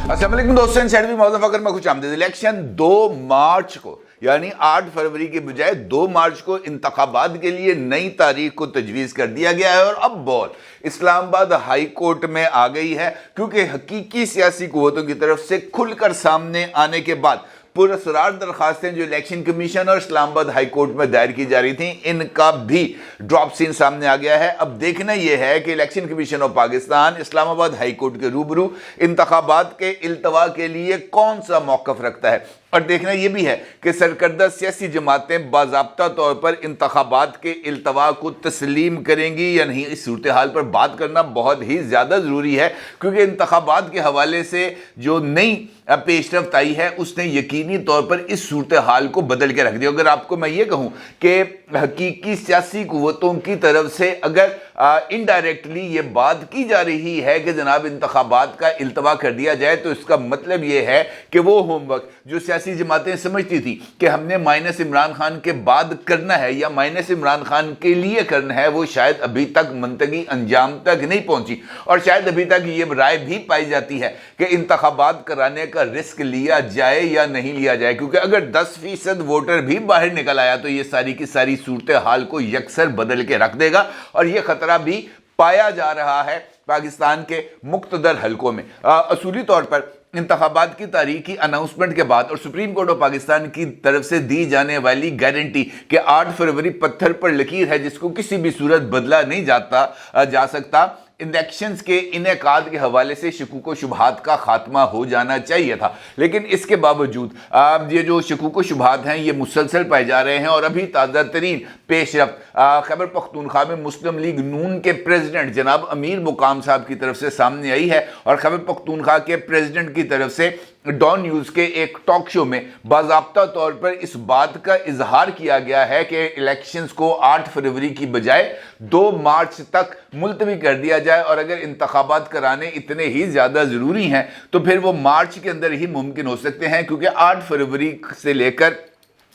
अस्सलाम वालेकुम दोस्तों, भी मौजूद फकर में खुश आमदीद। इलेक्शन 2 मार्च को यानी 8 फरवरी के बजाय 2 मार्च को इंतखाबात के लिए नई तारीख को तजवीज़ कर दिया गया है। और अब बॉल इस्लामाबाद हाई कोर्ट में आ गई है, क्योंकि हकीकी सियासी कुव्वतों की तरफ से खुलकर सामने आने के बाद पुरअसरार दरखास्तें जो इलेक्शन कमीशन और इस्लामाबाद हाई कोर्ट में दायर की जा रही थी, इनका भी ड्रॉप सीन सामने आ गया है। अब देखना यह है कि election commission of Pakistan Islamabad high court के रूबरू इंतखाबात के इल्तवा के लिए कौन सा मौक़िफ़ रखता है। और देखना यह भी है कि सरकर्दा सियासी जमातें बाज़ाब्ता तौर पर इंतखाबात के इल्तवा को तस्लीम करेंगी या नहीं। इस सूरत हाल पर बात करना बहुत ही ज़्यादा ज़रूरी है, क्योंकि इंतखाबात के हवाले से जो नई पेशरफ्त आई है उसने यकीनी तौर पर इस सूरत हाल को बदल के रख दिया। अगर आपको मैं ये कहूँ कि हकीकी सियासी कुव्वतों की तरफ से अगर इनडायरेक्टली ये बात की जा रही है कि जनाब इंतखाबात का इल्तवा कर दिया जाए, तो इसका मतलब ये है कि वो होमवर्क जो सियासी जमातें समझती थी कि हमने माइनस इमरान खान के बाद करना है या माइनस इमरान खान के लिए करना है, वो शायद अभी तक मंतकी अंजाम तक नहीं पहुंची। और शायद अभी तक ये राय भी पाई जाती है कि इंतखाबात कराने का रिस्क लिया जाए या नहीं लिया जाए, क्योंकि अगर 10% वोटर भी बाहर निकल आया तो ये सारी की सारी सूरत हाल को यकसर बदल के रख देगा। और ये खतरा भी पाया जा रहा है पाकिस्तान के मुख्तदर हलकों में। असूली तौर पर इंतखाबात की तारीख की अनाउंसमेंट के बाद और सुप्रीम कोर्ट ऑफ पाकिस्तान की तरफ से दी जाने वाली गारंटी कि 8 फरवरी पत्थर पर लकीर है जिसको किसी भी सूरत बदला नहीं जा सकता, इलेक्शंस के इनेकाद के हवाले से शकूक व शुबहात का खात्मा हो जाना चाहिए था। लेकिन इसके बावजूद ये जो शकूक व शुबहात हैं ये मुसलसल पाए जा रहे हैं। और अभी ताज़ा तरीन पेशरफ्त खैबर पख्तूनख्वा में मुस्लिम लीग नून के प्रेसिडेंट जनाब अमीर मुकाम साहब की तरफ से सामने आई है। और खैबर पख्तूनख्वा के प्रेसिडेंट की तरफ से डॉन न्यूज़ के एक टॉक शो में बाज़ाब्ता तौर पर इस बात का इजहार किया गया है कि इलेक्शंस को 8 फरवरी की बजाय 2 मार्च तक मुलतवी कर दिया जाए। और अगर इंतखाबात कराने इतने ही ज़्यादा ज़रूरी हैं तो फिर वो मार्च के अंदर ही मुमकिन हो सकते हैं, क्योंकि 8 फरवरी से लेकर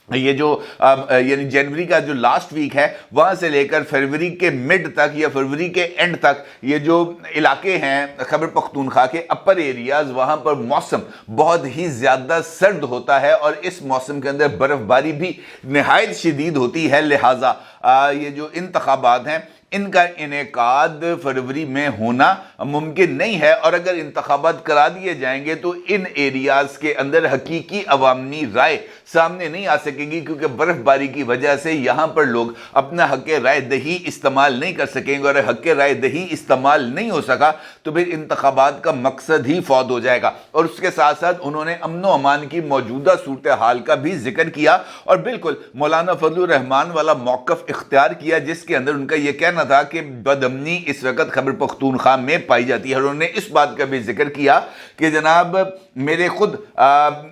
ये जो यानी जनवरी का जो लास्ट वीक है वहाँ से लेकर फरवरी के मिड तक या फरवरी के एंड तक ये जो इलाके हैं खैबर पख्तूनख्वा के अपर एरियाज़, वहाँ पर मौसम बहुत ही ज़्यादा सर्द होता है और इस मौसम के अंदर बर्फ़बारी भी नहायत शदीद होती है। लिहाजा ये जो इंतखाबात हैं इनका इनेकाद फरवरी में होना मुमकिन नहीं है। और अगर इंतखाबात करा दिए जाएंगे तो इन एरियाज़ के अंदर हकीकी अवामी राय सामने नहीं आ सकेगी, क्योंकि बर्फ़बारी की वजह से यहाँ पर लोग अपना हक़ राय दही इस्तेमाल नहीं कर सकेंगे। और हक़ राय दही इस्तेमाल नहीं हो सका तो फिर इंतखाबात का मकसद ही फौत हो जाएगा। और उसके साथ साथ उन्होंने अमन व अमान की मौजूदा सूरत हाल का भी जिक्र किया और बिल्कुल मौलाना फजलुर रहमान वाला मौक़िफ़ इख्तियार किया, जिसके अंदर उनका यह कहना था कि बदअमनी इस वक्त खैबर पख्तूनख्वा में पाई जाती है। और उन्होंने इस बात का भी जिक्र किया कि जनाब मेरे खुद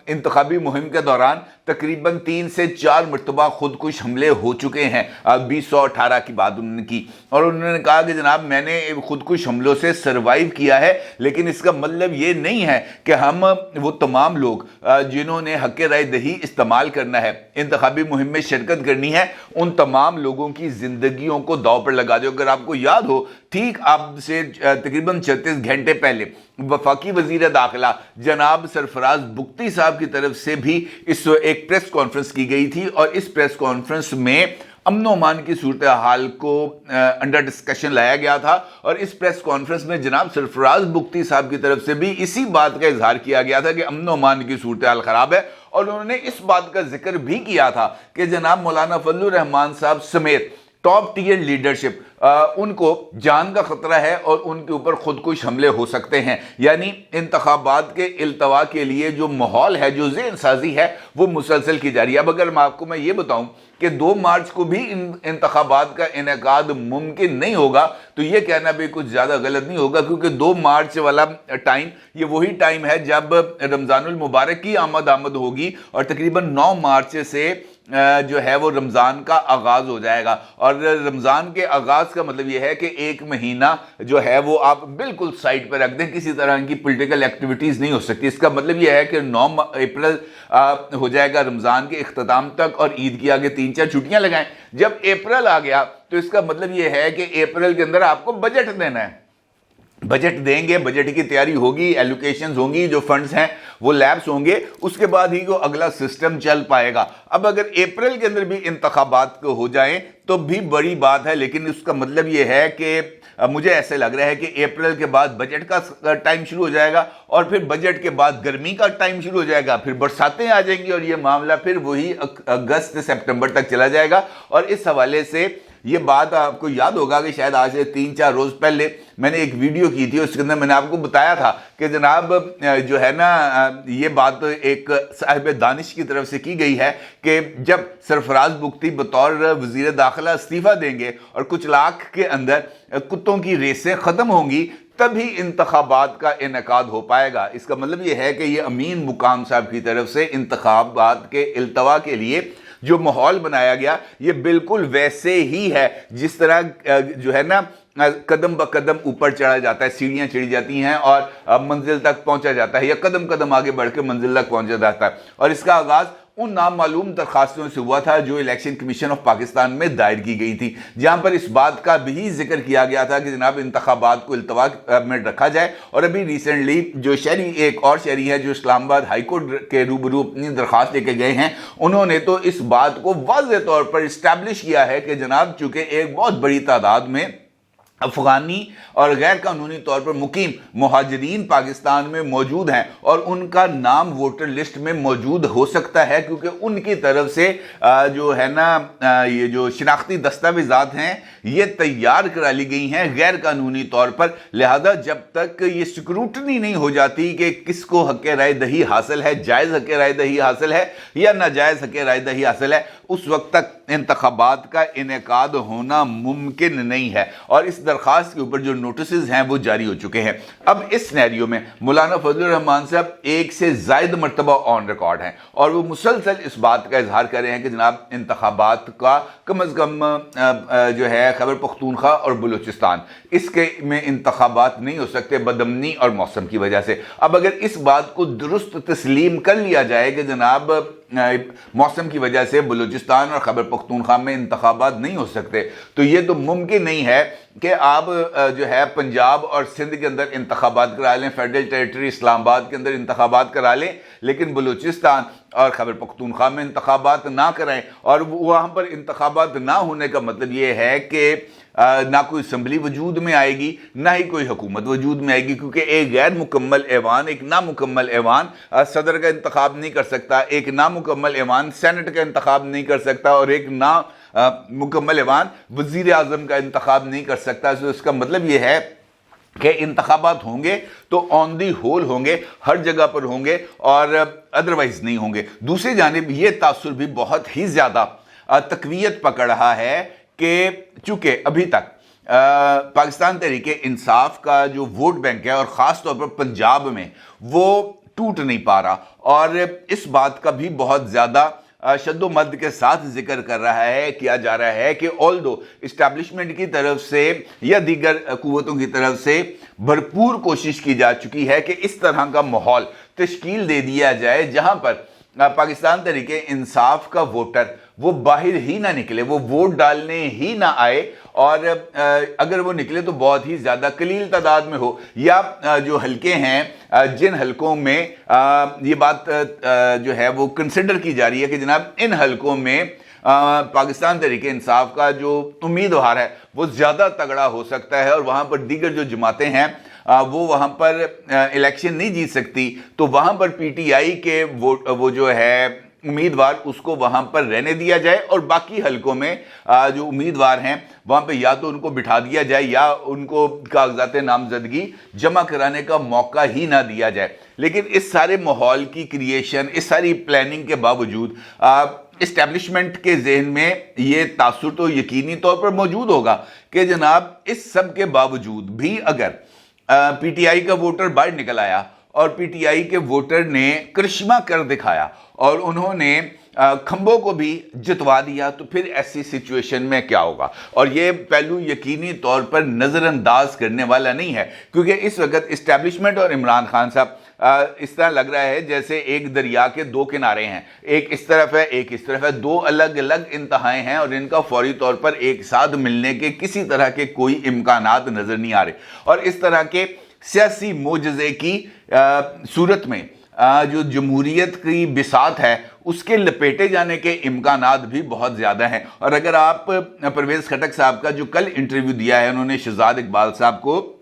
इंतखाबी मुहिम के दौरान तकरीबन 3 से 4 मरतबा खुदकुश हमले हो चुके हैं। 2018 की बात उन्होंने की और उन्होंने कहा कि जनाब मैंने खुदकुश हमलों से सरवाइव किया है, लेकिन इसका मतलब ये नहीं है कि हम वो तमाम लोग जिन्होंने हक़ राय दही इस्तेमाल करना है, इंतखाबी मुहिम में शिरकत करनी है, उन तमाम लोगों की ज़िंदगियों को दाव पर लगा दो। अगर आपको याद हो, ठीक आपसे तकरीबन 36 घंटे पहले वफाकी वज़ीर दाखिला जनाब सरफराज बुख्ती साहब की तरफ से भी इस एक प्रेस कॉन्फ्रेंस की गई थी और इस प्रेस कॉन्फ्रेंस में अमन व अमान की सूरत हाल को अंडर डिस्कशन लाया गया था। और इस प्रेस कॉन्फ्रेंस में जनाब सरफराज बुख्ती साहब की तरफ से भी इसी बात का इजहार किया गया था कि अमन व अमान की सूरत हाल ख़राब है। और उन्होंने इस बात का जिक्र भी किया था कि जनाब मौलाना फजलुर रहमान साहब समेत टॉप टियर लीडरशिप उनको जान का खतरा है और उनके ऊपर खुदकुश हमले हो सकते हैं। यानी इंतखाबात के इल्तवा के लिए जो माहौल है, जो ज़हन साजी है, वो मुसलसल की जा रही है। अब अगर मैं आपको ये बताऊं कि 2 मार्च को भी इंतखाबात का इनेकाद मुमकिन नहीं होगा तो ये कहना भी कुछ ज़्यादा गलत नहीं होगा, क्योंकि 2 मार्च वाला टाइम ये वही टाइम है जब रमज़ानुल मुबारक की आमद होगी और तकरीबन 9 मार्च से जो है वो रमज़ान का आगाज़ हो जाएगा। और रमज़ान के आगाज़ का मतलब ये है कि 1 महीना जो है वो आप बिल्कुल साइड पर रख दें, किसी तरह की पॉलिटिकल एक्टिविटीज़ नहीं हो सकती। इसका मतलब ये है कि 9 अप्रैल हो जाएगा रमज़ान के इख्तिताम तक और ईद की आगे 3-4 छुट्टियाँ लगाएं। जब अप्रैल आ गया तो इसका मतलब ये है कि अप्रैल के अंदर आपको बजट देना है। बजट देंगे, बजट की तैयारी होगी, एलोकेशंस होंगी, जो फंड्स हैं वो लैप्स होंगे, उसके बाद ही को अगला सिस्टम चल पाएगा। अब अगर अप्रैल के अंदर भी इंतखाबात को हो जाएं तो भी बड़ी बात है, लेकिन उसका मतलब ये है कि मुझे ऐसे लग रहा है कि अप्रैल के बाद बजट का टाइम शुरू हो जाएगा और फिर बजट के बाद गर्मी का टाइम शुरू हो जाएगा, फिर बरसातें आ जाएंगी और ये मामला फिर वही अगस्त सितंबर तक चला जाएगा। और इस हवाले से ये बात आपको याद होगा कि शायद आज से 3-4 रोज पहले मैंने एक वीडियो की थी, उसके अंदर मैंने आपको बताया था कि जनाब जो है ना, ये बात एक साहिब दानिश की तरफ से की गई है कि जब सरफराज बुख्ती बतौर वजीर दाखिला इस्तीफा देंगे और कुछ लाख के अंदर कुत्तों की रेसें ख़त्म होंगी, तभी इंतखाबात का इनेकाद हो पाएगा। इसका मतलब ये है कि ये अमीन मुकाम साहब की तरफ से इंतखाबात के इल्तवा के लिए जो माहौल बनाया गया, ये बिल्कुल वैसे ही है जिस तरह जो है ना कदम ब कदम ऊपर चढ़ा जाता है, सीढ़ियां चढ़ी जाती हैं और मंजिल तक पहुंचा जाता है, या कदम कदम आगे बढ़ के मंजिल तक पहुंचा जाता है। और इसका आगाज उन नामालूम दरखास्तों से हुआ था जो इलेक्शन कमीशन ऑफ पाकिस्तान में दायर की गई थी, जहां पर इस बात का भी जिक्र किया गया था कि जनाब इंतखाबात को इल्तवा में रखा जाए। और अभी रिसेंटली जो शहरी, एक और शहरी है जो इस्लामाबाद हाई कोर्ट के रूबरू अपनी दरखास्त लेके गए हैं, उन्होंने तो इस बात को वाज़ेह तौर पर इस्टेब्लिश किया है कि जनाब चूंकि एक बहुत बड़ी तादाद में अफगानी और गैर कानूनी तौर पर मुकीम मुहाजिरीन पाकिस्तान में मौजूद हैं और उनका नाम वोटर लिस्ट में मौजूद हो सकता है, क्योंकि उनकी तरफ से जो है ना ये जो शिनाख्ती दस्तावेजात हैं ये तैयार करा ली गई हैं गैर कानूनी तौर पर। लिहाजा जब तक ये स्क्रूटनी नहीं हो जाती कि किसको हक़ राय दही हासिल है, जायज़ हक़ राय दही हासिल है या नाजायज़ हक़ राय दही हासिल है, उस वक्त तक इंतखाबात का इनेकाद होना मुमकिन नहीं है। और इस दरखास्त के ऊपर जो नोटिसेस हैं वो जारी हो चुके हैं। अब इस सिनेरियो में मौलाना फजलुर रहमान साहब एक से ज़ायद मरतबा ऑन रिकॉर्ड हैं और वो मुसलसल इस बात का इजहार कर रहे हैं कि जनाब इंतखाबात का कम अज़ कम जो है खैबर पख्तूनख्वा और बलूचिस्तान, इसके में इंतखाबात नहीं हो सकते बदमनी और मौसम की वजह से। अब अगर इस बात को दुरुस्त तस्लीम कर लिया जाए कि जनाब मौसम की वजह से बलूचिस्तान और खैबर पख्तूनख्वा में इंतखाबात नहीं हो सकते, तो ये तो मुमकिन नहीं है कि आप जो है पंजाब और सिंध के अंदर इंतखाबात करा लें, फेडरल टेरिटरी इस्लामाबाद के अंदर इंतखाबात करा लें, लेकिन बलूचिस्तान और खैबर पख्तूनख्वा में इंतखाबात ना कराएं। और वहाँ पर इंतखाबात ना होने का मतलब ये है कि ना कोई असम्बली वजूद में आएगी, ना ही कोई हुकूमत वजूद में आएगी, क्योंकि एक गैर मुकम्मल ऐवान, एक नामुकम्मल ऐवान सदर का इंतखाब नहीं कर सकता, एक नामुकम्मल ऐवान सेनेट का इंतखाब नहीं कर सकता और एक मुकम्मल ऐवान वज़ीर आज़म का इंतखाब नहीं कर सकता। तो इसका मतलब ये है कि इंतखाबात होंगे तो ऑन दी होल होंगे, हर जगह पर होंगे और अदरवाइज नहीं होंगे। दूसरी जानिब ये तासुर भी बहुत ही ज़्यादा तक़वियत पकड़ रहा है कि चूँकि अभी तक पाकिस्तान तहरीके इंसाफ का जो वोट बैंक है और ख़ास तौर पर पंजाब में वो टूट नहीं पा रहा, और इस बात का भी बहुत ज़्यादा शद्दोमद के साथ जिक्र कर रहा है, किया जा रहा है कि ऑल्दो इस्टेब्लिशमेंट की तरफ से या दीगर कुव्वतों की तरफ से भरपूर कोशिश की जा चुकी है कि इस तरह का माहौल तश्कील दे दिया जाए जहां पर पाकिस्तान तहरीके इंसाफ का वोटर वो बाहर ही ना निकले, वो वोट डालने ही ना आए, और अगर वो निकले तो बहुत ही ज़्यादा कलील तादाद में हो, या जो हलके हैं जिन हलकों में ये बात जो है वो कंसिडर की जा रही है कि जनाब इन हलकों में पाकिस्तान तहरीके इंसाफ का जो उम्मीदवार है वो ज़्यादा तगड़ा हो सकता है और वहाँ पर दीगर जो जमातें हैं वो वहाँ पर इलेक्शन नहीं जीत सकती, तो वहाँ पर पीटीआई के वो जो है उम्मीदवार उसको वहाँ पर रहने दिया जाए और बाकी हलकों में जो उम्मीदवार हैं वहाँ पे या तो उनको बिठा दिया जाए या उनको कागजात नामजदगी जमा कराने का मौका ही ना दिया जाए। लेकिन इस सारे माहौल की क्रिएशन, इस सारी प्लानिंग के बावजूद इस्टेब्लिशमेंट के जहन में ये तासुर तो यकीनी तौर पर मौजूद होगा कि जनाब इस सब के बावजूद भी अगर पीटीआई का वोटर बाहर निकल आया और पीटीआई के वोटर ने करिश्मा कर दिखाया और उन्होंने खंबों को भी जितवा दिया तो फिर ऐसी सिचुएशन में क्या होगा। और ये पहलू यकीनी तौर पर नज़रअंदाज करने वाला नहीं है, क्योंकि इस वक्त इस्टेब्लिशमेंट और इमरान खान साहब इस तरह लग रहा है जैसे एक दरिया के दो किनारे हैं, एक इस तरफ है एक इस तरफ है, दो अलग अलग इंतहाएं हैं और इनका फौरी तौर पर एक साथ मिलने के किसी तरह के कोई इम्कानात नज़र नहीं आ रहे। और इस तरह के सियासी मोजज़े की सूरत में जो जमहूरियत की बिसात है उसके लपेटे जाने के इम्कानात भी बहुत ज़्यादा हैं। और अगर आप परवेज़ खटक साहब का जो कल इंटरव्यू दिया है उन्होंने शहजाद इकबाल साहब को,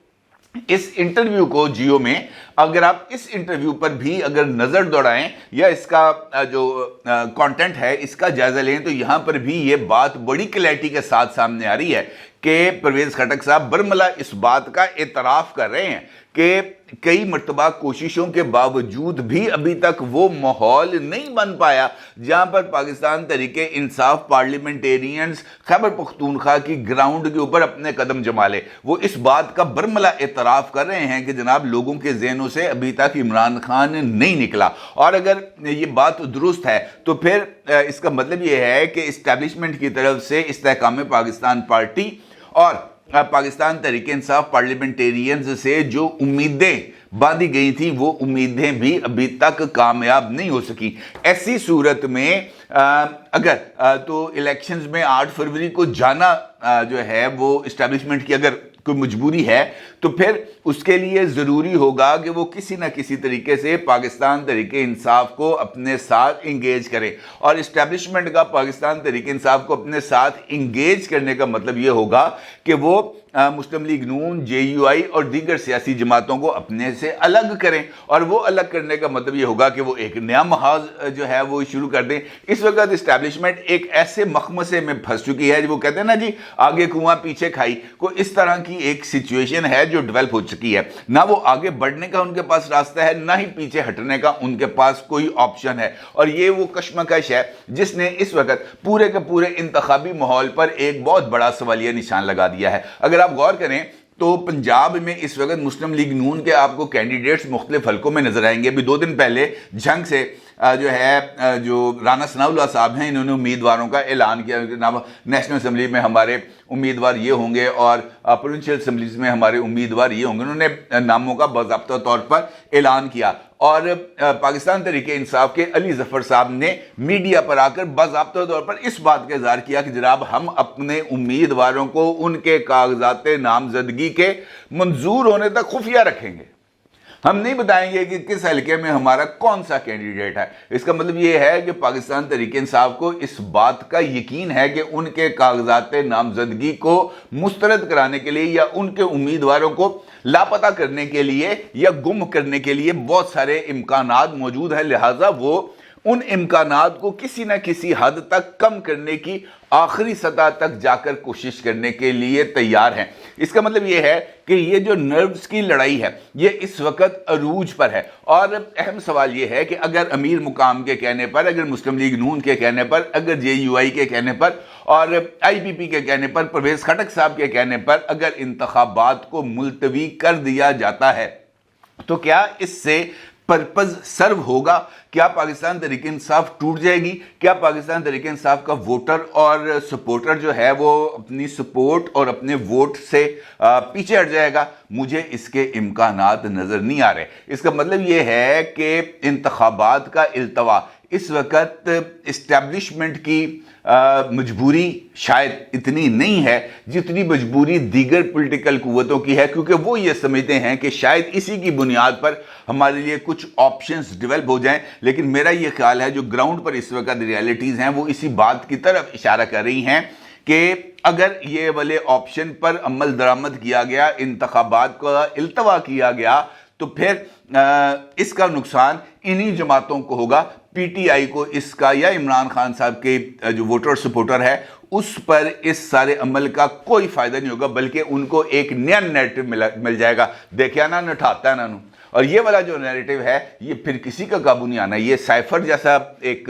इस इंटरव्यू को जियो में, अगर आप इस इंटरव्यू पर भी अगर नज़र दौड़ाएं या इसका जो कंटेंट है इसका जायज़ा लें तो यहाँ पर भी ये बात बड़ी क्लैरिटी के साथ सामने आ रही है कि परवेज़ खटक साहब बरमला इस बात का एतराफ़ कर रहे हैं कि कई मरतबा कोशिशों के बावजूद भी अभी तक वो माहौल नहीं बन पाया जहां पर पाकिस्तान तहरीक इंसाफ पार्लियामेंटेरियंस खैबर पख्तूनख्वा की ग्राउंड के ऊपर अपने कदम जमा ले। वो इस बात का बरमला एतराफ़ कर रहे हैं कि जनाब लोगों के ज़हनों से अभी तक इमरान खान नहीं निकला। और अगर ये बात दुरुस्त है तो फिर इसका मतलब ये है कि इस्टेब्लिशमेंट की तरफ से इस्तेहकाम पाकिस्तान पार्टी और पाकिस्तान तहरीक इंसाफ पार्लियामेंटेरियंस से जो उम्मीदें बांधी गई थी वो उम्मीदें भी अभी तक कामयाब नहीं हो सकी। ऐसी सूरत में अगर तो इलेक्शंस में 8 फरवरी को जाना जो है वो इस्टेब्लिशमेंट की अगर कोई मजबूरी है तो फिर उसके लिए ज़रूरी होगा कि वो किसी न किसी तरीके से पाकिस्तान तहरीक इंसाफ को अपने साथ इंगेज करें। और इस्टेब्लिशमेंट का पाकिस्तान तहरीक इंसाफ को अपने साथ इंगेज करने का मतलब ये होगा कि वो मुस्लिम लीग नून, JUI और दीगर सियासी जमातों को अपने से अलग करें। और वो अलग करने का मतलब ये होगा कि वो एक नया महाज जो है वो शुरू कर दें। इस वक्त इस्टेब्लिशमेंट एक ऐसे मखमसे में फंस चुकी है, जो वो कहते हैं ना जी आगे कुआं पीछे खाई, को इस तरह की एक सिचुएशन है जो डेवलप हो चुकी है। ना वो आगे बढ़ने का उनके पास रास्ता है, ना ही पीछे हटने का उनके पास कोई ऑप्शन है। और ये वो कश्मकश है जिसने इस वक्त पूरे के पूरे इंतखाबी माहौल पर एक बहुत बड़ा सवालिया निशान लगा दिया है। अगर आप गौर करें तो पंजाब में इस वक्त मुस्लिम लीग नून के आपको कैंडिडेट्स मुख्तलिफ हलकों में नजर आएंगे। अभी 2 दिन पहले झंग से जो है जो राना सनाउल्लाह साहब हैं इन्होंने उम्मीदवारों का ऐलान किया। नेशनल असम्बली में हमारे उम्मीदवार ये होंगे और प्रोविंशियल असम्बलीज में हमारे उम्मीदवार ये होंगे। उन्होंने नामों का बाज़ाब्ता तौर पर ऐलान किया। और पाकिस्तान तहरीक इंसाफ के अली जफर साहब ने मीडिया पर आकर बाज़ाब्ता तौर पर इस बात का इज़हार किया कि जनाब हम अपने उम्मीदवारों को उनके कागजात नामजदगी के मंजूर होने तक खुफिया रखेंगे। हम नहीं बताएंगे कि किस हल्के में हमारा कौन सा कैंडिडेट है। इसका मतलब ये है कि पाकिस्तान तहरीक इंसाफ को इस बात का यकीन है कि उनके कागजात नामजदगी को मुस्तरद कराने के लिए या उनके उम्मीदवारों को लापता करने के लिए या गुम करने के लिए बहुत सारे इम्कानात मौजूद हैं। लिहाजा वो उन इम्कानात को किसी न किसी हद तक कम करने की आखिरी सतह तक जाकर कोशिश करने के लिए तैयार हैं। इसका मतलब ये है कि ये जो नर्व्स की लड़ाई है ये इस वक्त अरूज पर है। और अहम सवाल ये है कि अगर अमीर मुकाम के कहने पर, अगर मुस्लिम लीग नून के कहने पर, अगर JUI के कहने पर और IPP के कहने पर, परवेज़ खटक साहब के कहने पर अगर इंतखाबात को मुलतवी कर दिया जाता है तो क्या इससे पर्पज सर्व होगा? क्या पाकिस्तान तहरीक इंसाफ टूट जाएगी? क्या पाकिस्तान तहरीक इंसाफ का वोटर और सपोर्टर जो है वो अपनी सपोर्ट और अपने वोट से पीछे हट जाएगा? मुझे इसके इम्कानात नज़र नहीं आ रहे। इसका मतलब ये है कि इंतखाबात का इल्तवा इस वक्त इस्टेब्लिशमेंट की मजबूरी शायद इतनी नहीं है जितनी मजबूरी दीगर पॉलिटिकल कुव्वतों की है, क्योंकि वो ये समझते हैं कि शायद इसी की बुनियाद पर हमारे लिए कुछ ऑप्शंस डेवलप हो जाएं। लेकिन मेरा ये ख्याल है जो ग्राउंड पर इस वक्त रियलिटीज़ हैं वो इसी बात की तरफ इशारा कर रही हैं कि अगर ये वाले ऑप्शन पर अमल दरामद किया गया, इंतखाबात का इल्तवा किया गया, तो फिर इसका नुकसान इन्हीं जमातों को होगा। PTI को इसका या इमरान खान साहब के जो वोटर सपोर्टर है उस पर इस सारे अमल का कोई फायदा नहीं होगा, बल्कि उनको एक नया नैरेटिव मिल जाएगा। देखिया ना नठाता ना اور یہ والا جو نیریٹو ہے یہ پھر کسی کا قابو نہیں آنا. یہ سائفر جیسا ایک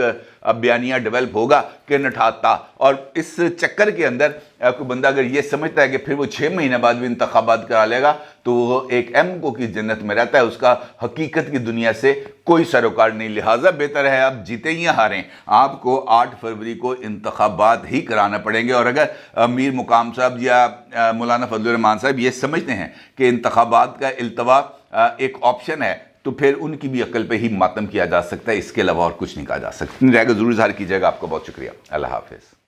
بیانیہ ڈیولپ ہوگا کہ نٹھاتا, اور اس چکر کے اندر کوئی بندہ اگر یہ سمجھتا ہے کہ پھر وہ 6 مہینے بعد بھی انتخابات کرا لے گا تو وہ ایک کو کی جنت میں رہتا ہے, اس کا حقیقت کی دنیا سے کوئی سروکار نہیں. لہٰذا بہتر ہے آپ جیتے یا ہاریں, آپ کو 8 فروری کو انتخابات ہی کرانا پڑیں گے. اور اگر میر مقام صاحب یا مولانا فضل الرحمان صاحب یہ سمجھتے ہیں کہ انتخابات کا التوا ایک آپشن ہے تو پھر ان کی بھی عقل پہ ہی ماتم کیا جا سکتا ہے, اس کے علاوہ اور کچھ نہیں کہا جا سکتا. رائے کو ضرور اظہار کیجیے گا. آپ کو بہت شکریہ. اللہ حافظ.